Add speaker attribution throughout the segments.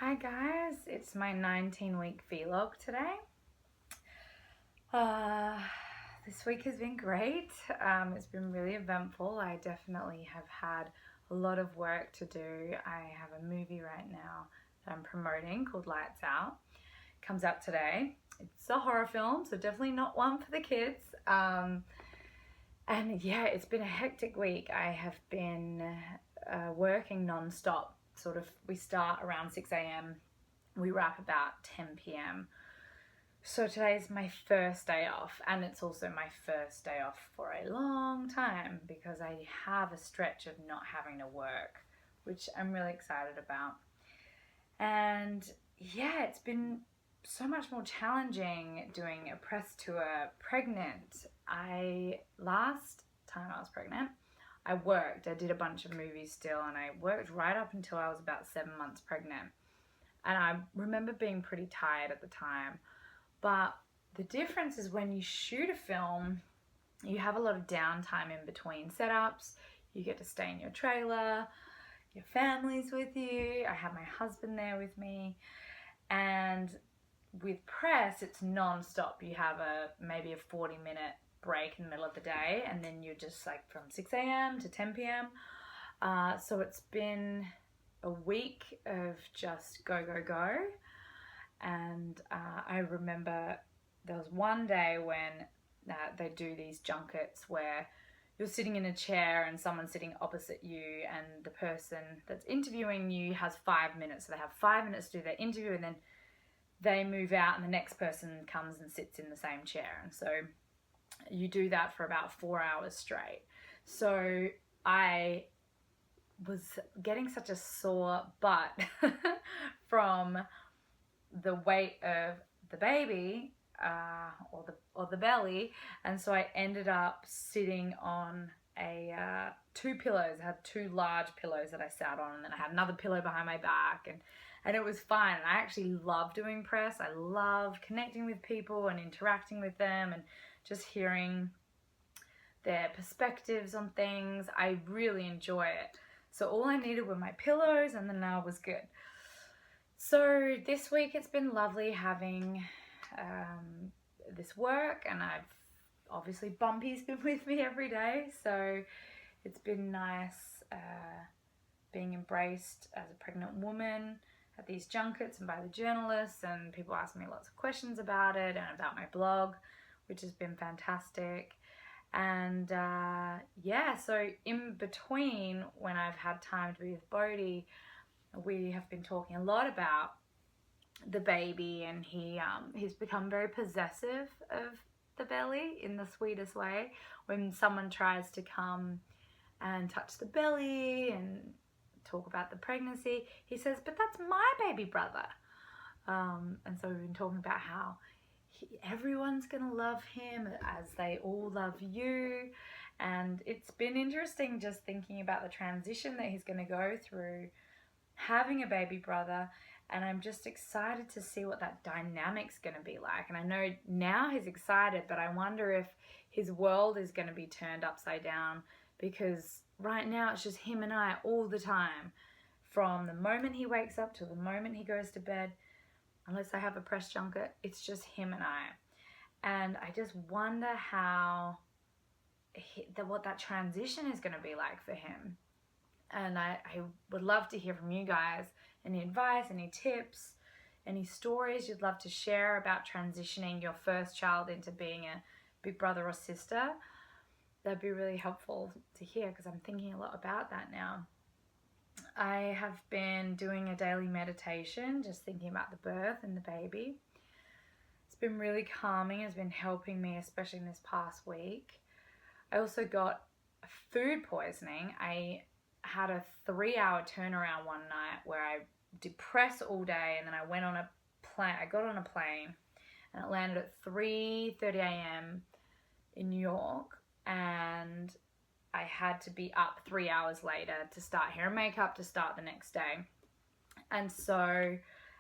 Speaker 1: Hi guys, it's my 19-week vlog today. This week has been great. It's been really eventful. I definitely have had a lot of work to do. I have a movie right now that I'm promoting called Lights Out. It comes out today. It's a horror film, so definitely not one for the kids. And yeah, it's been a hectic week. I have been working non-stop. We start around 6 a.m. We wrap about 10 p.m. So today's my first day off, and it's also my first day off for a long time because I have a stretch of not having to work, which I'm really excited about. And yeah, it's been so much more challenging doing a press tour pregnant. Last time I was pregnant, I did a bunch of movies still, and I worked right up until I was about 7 months pregnant. And I remember being pretty tired at the time. But the difference is when you shoot a film, you have a lot of downtime in between setups. You get to stay in your trailer, your family's with you. I have my husband there with me. And with press, it's non-stop. You have maybe a 40-minute break in the middle of the day, and then you're just like from 6 a.m. to 10 p.m. So it's been a week of just go, go, go. And I remember there was one day when they do these junkets where you're sitting in a chair and someone's sitting opposite you, and the person that's interviewing you has 5 minutes. So they have 5 minutes to do their interview, and then they move out and the next person comes and sits in the same chair. And so you do that for about 4 hours straight. So I was getting such a sore butt from the weight of the baby or the belly, and so I ended up sitting on two pillows. I had two large pillows that I sat on, and then I had another pillow behind my back, and it was fine. I actually love doing press. I love connecting with people and interacting with them and just hearing their perspectives on things. I really enjoy it. So all I needed were my pillows, and then I was good. So this week it's been lovely having this work, and obviously Bumpy's been with me every day, so it's been nice being embraced as a pregnant woman at these junkets and by the journalists, and people ask me lots of questions about it and about my blog, which has been fantastic. And yeah, so in between when I've had time to be with Bodhi, we have been talking a lot about the baby, and he's become very possessive of the belly in the sweetest way. When someone tries to come and touch the belly and talk about the pregnancy, he says, "But that's my baby brother." And so we've been talking about how everyone's gonna love him as they all love you. And it's been interesting just thinking about the transition that he's gonna go through having a baby brother, and I'm just excited to see what that dynamic's going to be like. And I know now he's excited, but I wonder if his world is going to be turned upside down, because right now it's just him and I all the time, from the moment he wakes up to the moment he goes to bed. Unless I have a press junket, it's just him and I. And I just wonder what that transition is going to be like for him. And I would love to hear from you guys. Any advice, any tips, any stories you'd love to share about transitioning your first child into being a big brother or sister. That'd be really helpful to hear, because I'm thinking a lot about that now. I have been doing a daily meditation, just thinking about the birth and the baby. It's been really calming. It's been helping me, especially in this past week. I also got food poisoning. I had a 3-hour turnaround one night where I did press all day, and then I went on a plane. I got on a plane and it landed at 3:30 a.m. in New York, and I had to be up 3 hours later to start hair and makeup to start the next day. And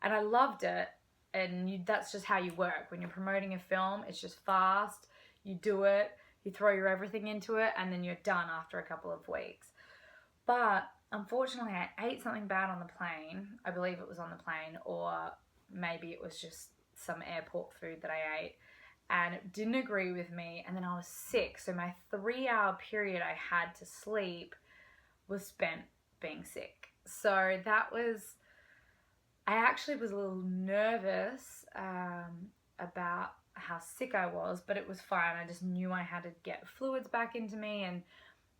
Speaker 1: I loved it. And that's just how you work when you're promoting a film. It's just fast. You do it, you throw your everything into it, and then you're done after a couple of weeks. But unfortunately, I ate something bad on the plane. I believe it was on the plane, or maybe it was just some airport food that I ate, and it didn't agree with me. And then I was sick, so my 3-hour period I had to sleep was spent being sick. So that was, I actually was a little nervous about how sick I was, but it was fine. I just knew I had to get fluids back into me. And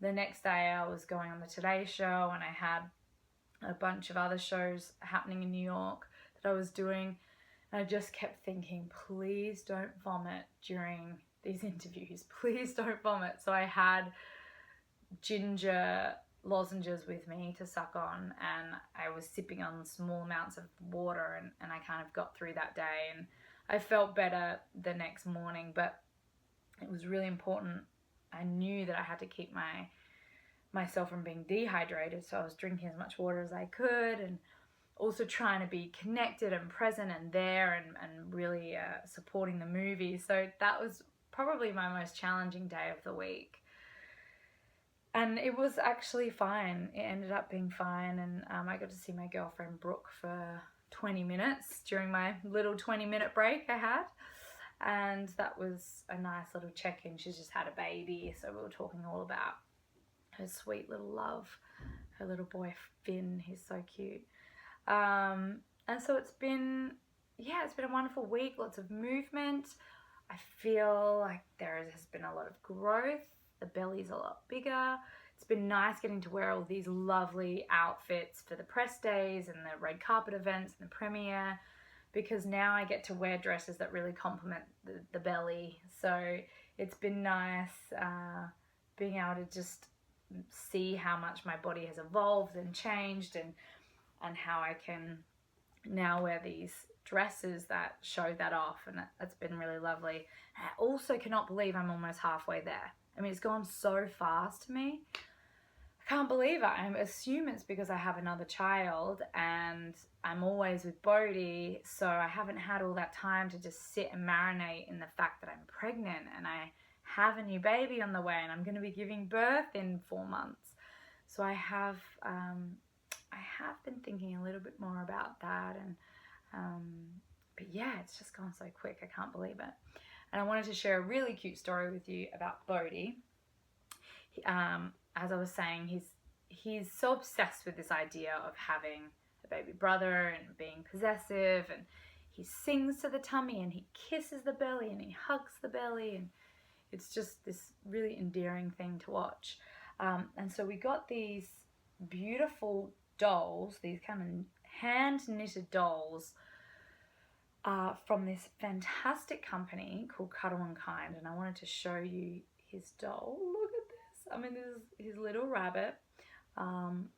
Speaker 1: the next day I was going on the Today Show, and I had a bunch of other shows happening in New York that I was doing. And I just kept thinking, please don't vomit during these interviews. Please don't vomit. So I had ginger lozenges with me to suck on, and I was sipping on small amounts of water, and I kind of got through that day, and I felt better the next morning. But it was really important. I knew that I had to keep myself from being dehydrated, so I was drinking as much water as I could, and also trying to be connected and present and there, and really supporting the movie. So that was probably my most challenging day of the week. And it was actually fine. It ended up being fine, and I got to see my girlfriend Brooke for 20 minutes during my little 20-minute break I had. And that was a nice little check-in. She's just had a baby, so we were talking all about her sweet little love, her little boy Finn. He's so cute. And so it's been a wonderful week, lots of movement. I feel like there has been a lot of growth. The belly's a lot bigger. It's been nice getting to wear all these lovely outfits for the press days and the red carpet events and the premiere, because now I get to wear dresses that really complement the belly. So it's been nice being able to just see how much my body has evolved and changed, and how I can now wear these dresses that show that off, and that's been really lovely. And I also cannot believe I'm almost halfway there. I mean, it's gone so fast to me. I can't believe it. I assume it's because I have another child and I'm always with Bodhi, so I haven't had all that time to just sit and marinate in the fact that I'm pregnant and I have a new baby on the way, and I'm going to be giving birth in 4 months. So I have been thinking a little bit more about that, and but yeah, it's just gone so quick. I can't believe it. And I wanted to share a really cute story with you about Bodhi. As I was saying, he's so obsessed with this idea of having a baby brother and being possessive, and he sings to the tummy and he kisses the belly and he hugs the belly, and it's just this really endearing thing to watch. And so we got these beautiful dolls, these kind of hand knitted dolls, from this fantastic company called Cuddle and Kind, and I wanted to show you his doll. Look at this. I mean, this is his little rabbit.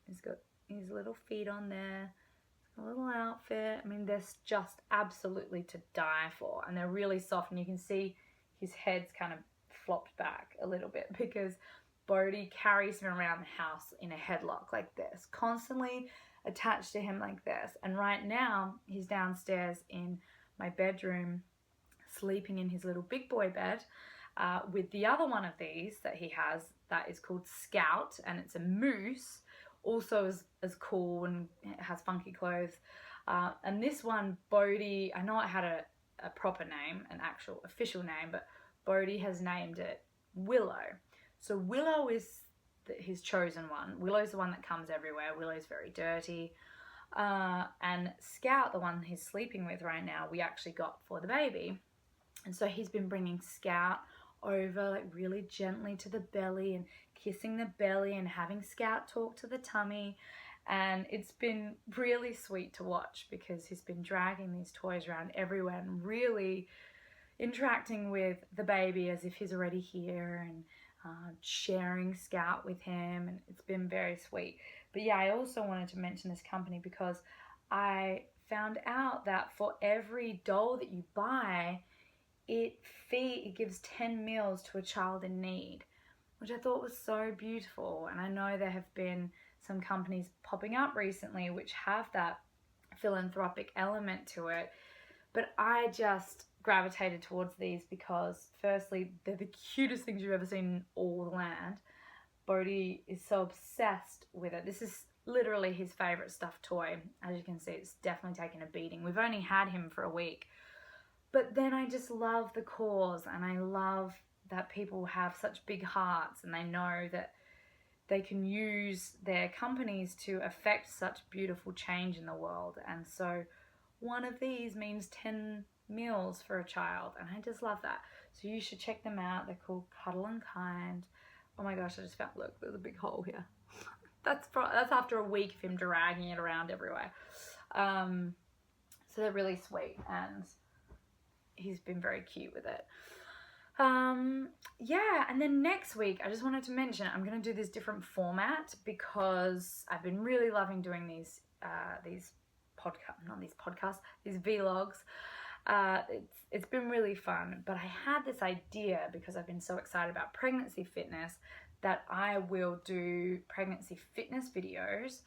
Speaker 1: He's got his little feet on there, a little outfit. I mean, they're just absolutely to die for, and they're really soft, and you can see his head's kind of flopped back a little bit because Bodhi carries him around the house in a headlock like this, constantly attached to him like this. And right now he's downstairs in my bedroom sleeping in his little big boy bed with the other one of these that he has that is called Scout, and it's a moose, also as cool, and it has funky clothes. And this one, Bodhi, I know it had a proper name, an actual official name, but Bodhi has named it Willow. So Willow is his chosen one. Willow's the one that comes everywhere. Willow's very dirty. And Scout, the one he's sleeping with right now, we actually got for the baby. And so he's been bringing Scout over like really gently to the belly and kissing the belly and having Scout talk to the tummy. And it's been really sweet to watch because he's been dragging these toys around everywhere and really interacting with the baby as if he's already here, and sharing Scout with him, and it's been very sweet. But yeah, I also wanted to mention this company because I found out that for every doll that you buy, it gives 10 meals to a child in need, which I thought was so beautiful. And I know there have been some companies popping up recently which have that philanthropic element to it, but I just gravitated towards these because firstly, they're the cutest things you've ever seen in all the land. Bodhi is so obsessed with it. This is literally his favorite stuffed toy. As you can see, it's definitely taken a beating. We've only had him for a week. But then I just love the cause, and I love that people have such big hearts and they know that they can use their companies to affect such beautiful change in the world. And so one of these means 10 meals for a child, and I just love that. So you should check them out. They're called Cuddle and Kind. Oh my gosh, I just found, look, there's a big hole here. That's after a week of him dragging it around everywhere. So they're really sweet, and he's been very cute with it. Yeah, and then next week, I just wanted to mention, I'm going to do this different format because I've been really loving doing these vlogs. It's been really fun, but I had this idea because I've been so excited about pregnancy fitness that I will do pregnancy fitness videos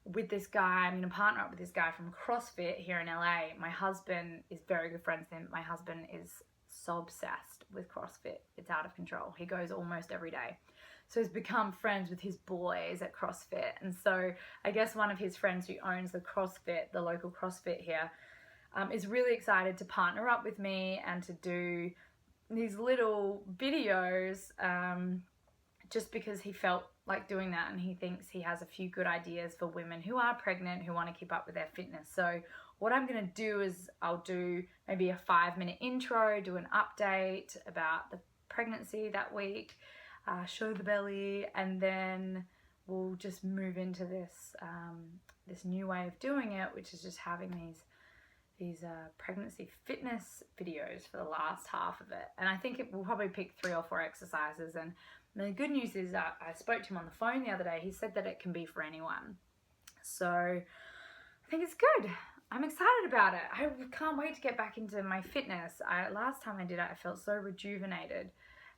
Speaker 1: with this guy. I'm going to partner up with this guy from CrossFit here in LA. My husband is very good friends with him. My husband is so obsessed with CrossFit. It's out of control. He goes almost every day. So he's become friends with his boys at CrossFit. And so I guess one of his friends who owns the CrossFit, the local CrossFit here, is really excited to partner up with me and to do these little videos just because he felt like doing that, and he thinks he has a few good ideas for women who are pregnant who want to keep up with their fitness. So what I'm going to do is I'll do maybe a 5-minute intro, do an update about the pregnancy that week, show the belly, and then we'll just move into this this new way of doing it, which is just having these pregnancy fitness videos for the last half of it. And I think we'll probably pick 3 or 4 exercises. And the good news is that I spoke to him on the phone the other day. He said that it can be for anyone. So I think it's good. I'm excited about it. I can't wait to get back into my fitness. Last time I did it, I felt so rejuvenated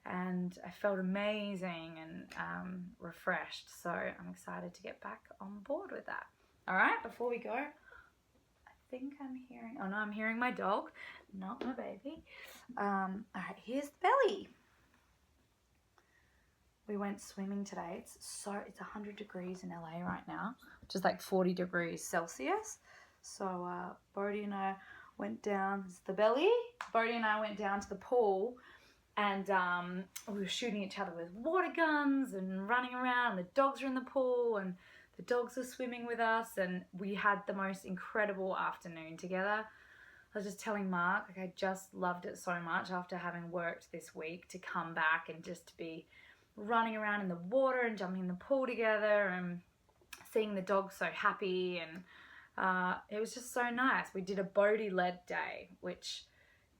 Speaker 1: and I felt amazing and refreshed. So I'm excited to get back on board with that. All right, before we go, I think I'm hearing, oh no, I'm hearing my dog, not my baby. All right, here's the belly. We went swimming today. It's 100 degrees in LA right now, which is like 40 degrees Celsius. So Bodhi and I went down, this is the belly. Bodhi and I went down to the pool and we were shooting each other with water guns and running around. The dogs are in the pool and the dogs are swimming with us, and we had the most incredible afternoon together. I was just telling Mark, like, I just loved it so much after having worked this week to come back and just to be running around in the water and jumping in the pool together and seeing the dogs so happy, and it was just so nice. We did a Bodhi-led day, which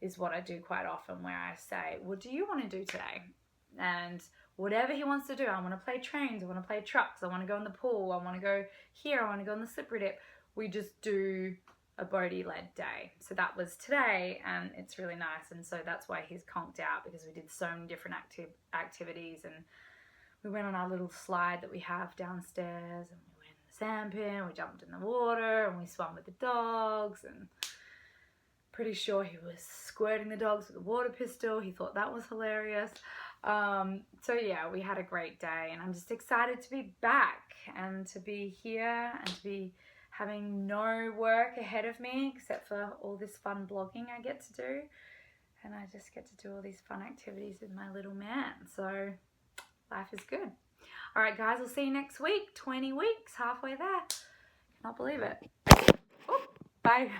Speaker 1: is what I do quite often, where I say, what do you want to do today? And whatever he wants to do, I want to play trains, I want to play trucks, I want to go in the pool, I want to go here, I want to go on the slippery dip. We just do a Bodhi-led day. So that was today, and it's really nice. And so that's why he's conked out, because we did so many different activities, and we went on our little slide that we have downstairs, and we went in the sandpit, we jumped in the water, and we swam with the dogs, and pretty sure he was squirting the dogs with a water pistol. He thought that was hilarious. So yeah, we had a great day, and I'm just excited to be back and to be here and to be having no work ahead of me except for all this fun blogging I get to do, and I just get to do all these fun activities with my little man. So life is good. All right, guys, I'll see you next week. 20 weeks, halfway there. Cannot believe it. Oh, bye.